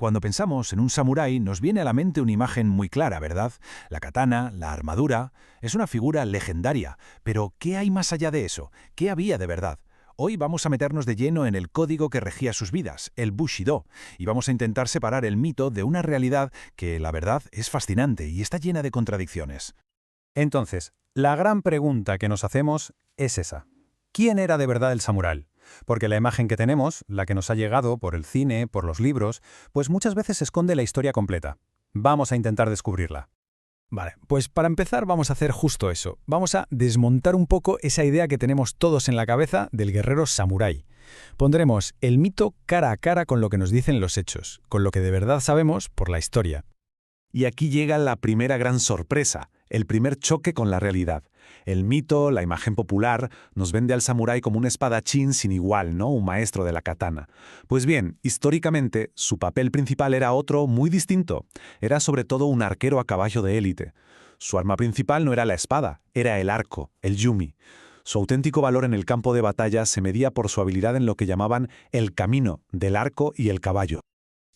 Cuando pensamos en un samurái nos viene a la mente una imagen muy clara, ¿verdad? La katana, la armadura, es una figura legendaria. Pero, ¿qué hay más allá de eso? ¿Qué había de verdad? Hoy vamos a meternos de lleno en el código que regía sus vidas, el Bushido, y vamos a intentar separar el mito de una realidad que, la verdad, es fascinante y está llena de contradicciones. Entonces, la gran pregunta que nos hacemos es esa. ¿Quién era de verdad el samurái? Porque la imagen que tenemos, la que nos ha llegado por el cine, por los libros, pues muchas veces esconde la historia completa. Vamos a intentar descubrirla. Vale, pues para empezar vamos a hacer justo eso. Vamos a desmontar un poco esa idea que tenemos todos en la cabeza del guerrero samurái. Pondremos el mito cara a cara con lo que nos dicen los hechos, con lo que de verdad sabemos por la historia. Y aquí llega la primera gran sorpresa, el primer choque con la realidad. El mito, la imagen popular, nos vende al samurái como un espadachín sin igual, ¿no? Un maestro de la katana. Pues bien, históricamente, su papel principal era otro muy distinto. Era sobre todo un arquero a caballo de élite. Su arma principal no era la espada, era el arco, el yumi. Su auténtico valor en el campo de batalla se medía por su habilidad en lo que llamaban el camino del arco y el caballo.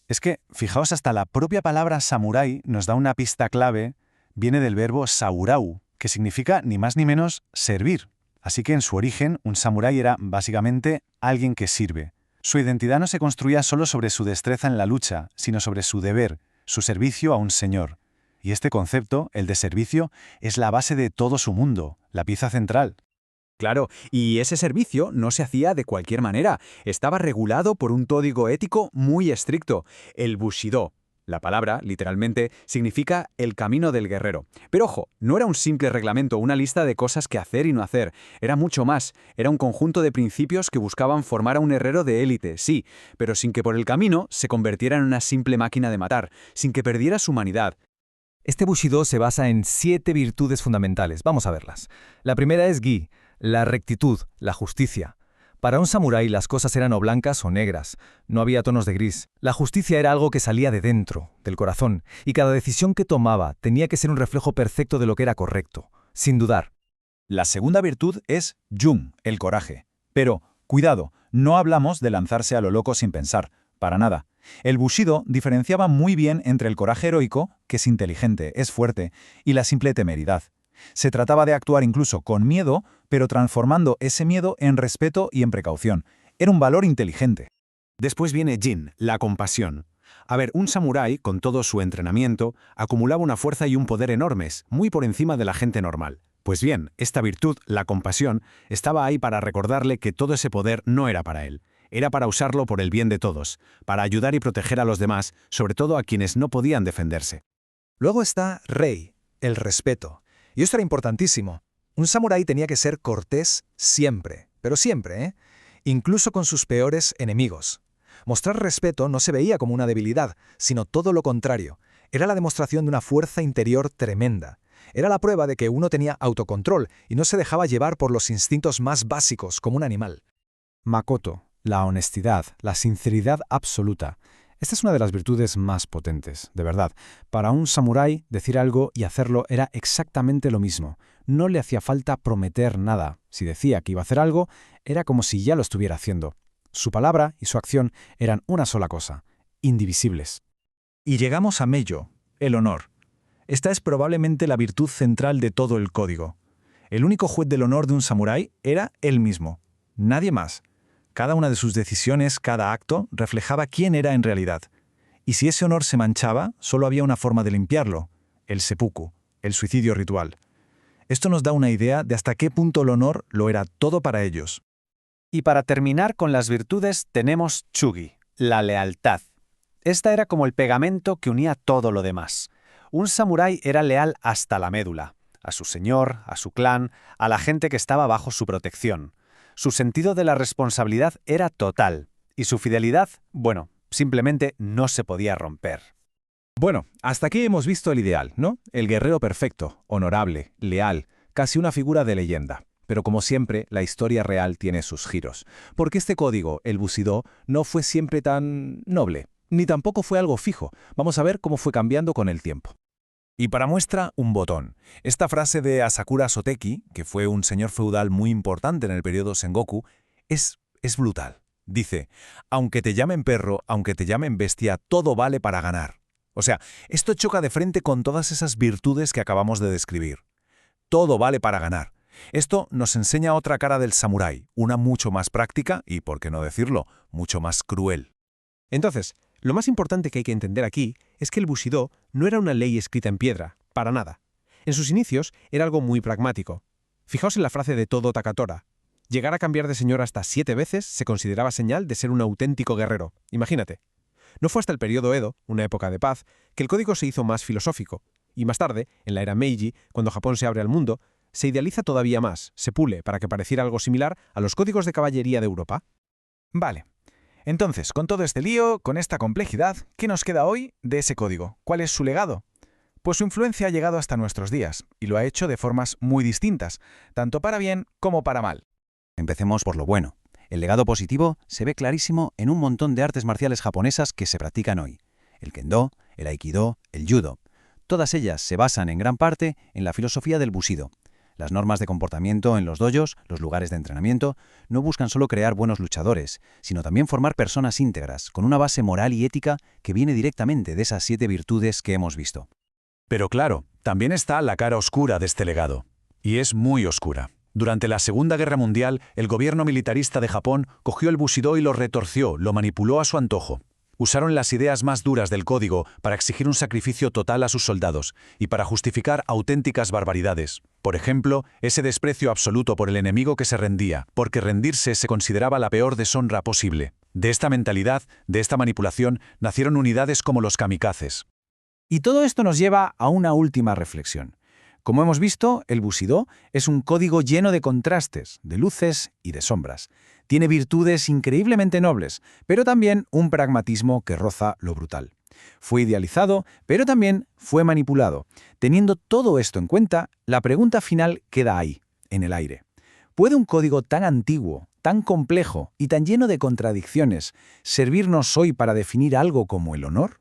Es que, fijaos, hasta la propia palabra samurái nos da una pista clave, viene del verbo saurau, que significa ni más ni menos servir. Así que en su origen, un samurái era básicamente alguien que sirve. Su identidad no se construía solo sobre su destreza en la lucha, sino sobre su deber, su servicio a un señor. Y este concepto, el de servicio, es la base de todo su mundo, la pieza central. Claro, y ese servicio no se hacía de cualquier manera. Estaba regulado por un código ético muy estricto, el Bushido. La palabra, literalmente, significa el camino del guerrero. Pero ojo, no era un simple reglamento, una lista de cosas que hacer y no hacer. Era mucho más. Era un conjunto de principios que buscaban formar a un herrero de élite, sí, pero sin que por el camino se convirtiera en una simple máquina de matar, sin que perdiera su humanidad. Este Bushido se basa en 7 virtudes fundamentales. Vamos a verlas. La primera es Gi, la rectitud, la justicia. Para un samurái las cosas eran o blancas o negras, no había tonos de gris. La justicia era algo que salía de dentro, del corazón, y cada decisión que tomaba tenía que ser un reflejo perfecto de lo que era correcto, sin dudar. La segunda virtud es Jung, el coraje. Pero, cuidado, no hablamos de lanzarse a lo loco sin pensar, para nada. El Bushido diferenciaba muy bien entre el coraje heroico, que es inteligente, es fuerte, y la simple temeridad. Se trataba de actuar incluso con miedo, pero transformando ese miedo en respeto y en precaución. Era un valor inteligente. Después viene Jin, la compasión. A ver, un samurái, con todo su entrenamiento, acumulaba una fuerza y un poder enormes, muy por encima de la gente normal. Pues bien, esta virtud, la compasión, estaba ahí para recordarle que todo ese poder no era para él. Era para usarlo por el bien de todos, para ayudar y proteger a los demás, sobre todo a quienes no podían defenderse. Luego está Rei, el respeto. Y esto era importantísimo. Un samurái tenía que ser cortés siempre, pero siempre, ¿eh? Incluso con sus peores enemigos. Mostrar respeto no se veía como una debilidad, sino todo lo contrario. Era la demostración de una fuerza interior tremenda. Era la prueba de que uno tenía autocontrol y no se dejaba llevar por los instintos más básicos como un animal. Makoto, la honestidad, la sinceridad absoluta. Esta es una de las virtudes más potentes, de verdad. Para un samurái, decir algo y hacerlo era exactamente lo mismo. No le hacía falta prometer nada. Si decía que iba a hacer algo, era como si ya lo estuviera haciendo. Su palabra y su acción eran una sola cosa, indivisibles. Y llegamos a Mejo, el honor. Esta es probablemente la virtud central de todo el código. El único juez del honor de un samurái era él mismo, nadie más. Cada una de sus decisiones, cada acto, reflejaba quién era en realidad. Y si ese honor se manchaba, solo había una forma de limpiarlo, el seppuku, el suicidio ritual. Esto nos da una idea de hasta qué punto el honor lo era todo para ellos. Y para terminar con las virtudes tenemos Chugi, la lealtad. Esta era como el pegamento que unía todo lo demás. Un samurái era leal hasta la médula, a su señor, a su clan, a la gente que estaba bajo su protección. Su sentido de la responsabilidad era total, y su fidelidad, bueno, simplemente no se podía romper. Bueno, hasta aquí hemos visto el ideal, ¿no? El guerrero perfecto, honorable, leal, casi una figura de leyenda. Pero como siempre, la historia real tiene sus giros. Porque este código, el Bushido, no fue siempre tan noble, ni tampoco fue algo fijo. Vamos a ver cómo fue cambiando con el tiempo. Y para muestra, un botón. Esta frase de Asakura Soteki, que fue un señor feudal muy importante en el periodo Sengoku, es brutal. Dice, aunque te llamen perro, aunque te llamen bestia, todo vale para ganar. O sea, esto choca de frente con todas esas virtudes que acabamos de describir. Todo vale para ganar. Esto nos enseña otra cara del samurái, una mucho más práctica y, por qué no decirlo, mucho más cruel. Entonces, lo más importante que hay que entender aquí es que el Bushido no era una ley escrita en piedra, para nada. En sus inicios era algo muy pragmático. Fijaos en la frase de Todo Takatora. Llegar a cambiar de señor hasta 7 veces se consideraba señal de ser un auténtico guerrero. Imagínate. No fue hasta el periodo Edo, una época de paz, que el código se hizo más filosófico. Y más tarde, en la era Meiji, cuando Japón se abre al mundo, se idealiza todavía más, se pule para que pareciera algo similar a los códigos de caballería de Europa. Vale. Entonces, con todo este lío, con esta complejidad, ¿qué nos queda hoy de ese código? ¿Cuál es su legado? Pues su influencia ha llegado hasta nuestros días, y lo ha hecho de formas muy distintas, tanto para bien como para mal. Empecemos por lo bueno. El legado positivo se ve clarísimo en un montón de artes marciales japonesas que se practican hoy. El kendo, el aikido, el judo. Todas ellas se basan en gran parte en la filosofía del bushido. Las normas de comportamiento en los dojos, los lugares de entrenamiento, no buscan solo crear buenos luchadores, sino también formar personas íntegras, con una base moral y ética que viene directamente de esas 7 virtudes que hemos visto. Pero claro, también está la cara oscura de este legado. Y es muy oscura. Durante la Segunda Guerra Mundial, el gobierno militarista de Japón cogió el Bushido y lo retorció, lo manipuló a su antojo. Usaron las ideas más duras del código para exigir un sacrificio total a sus soldados y para justificar auténticas barbaridades. Por ejemplo, ese desprecio absoluto por el enemigo que se rendía, porque rendirse se consideraba la peor deshonra posible. De esta mentalidad, de esta manipulación, nacieron unidades como los kamikazes. Y todo esto nos lleva a una última reflexión. Como hemos visto, el Bushido es un código lleno de contrastes, de luces y de sombras. Tiene virtudes increíblemente nobles, pero también un pragmatismo que roza lo brutal. Fue idealizado, pero también fue manipulado. Teniendo todo esto en cuenta, la pregunta final queda ahí, en el aire. ¿Puede un código tan antiguo, tan complejo y tan lleno de contradicciones servirnos hoy para definir algo como el honor?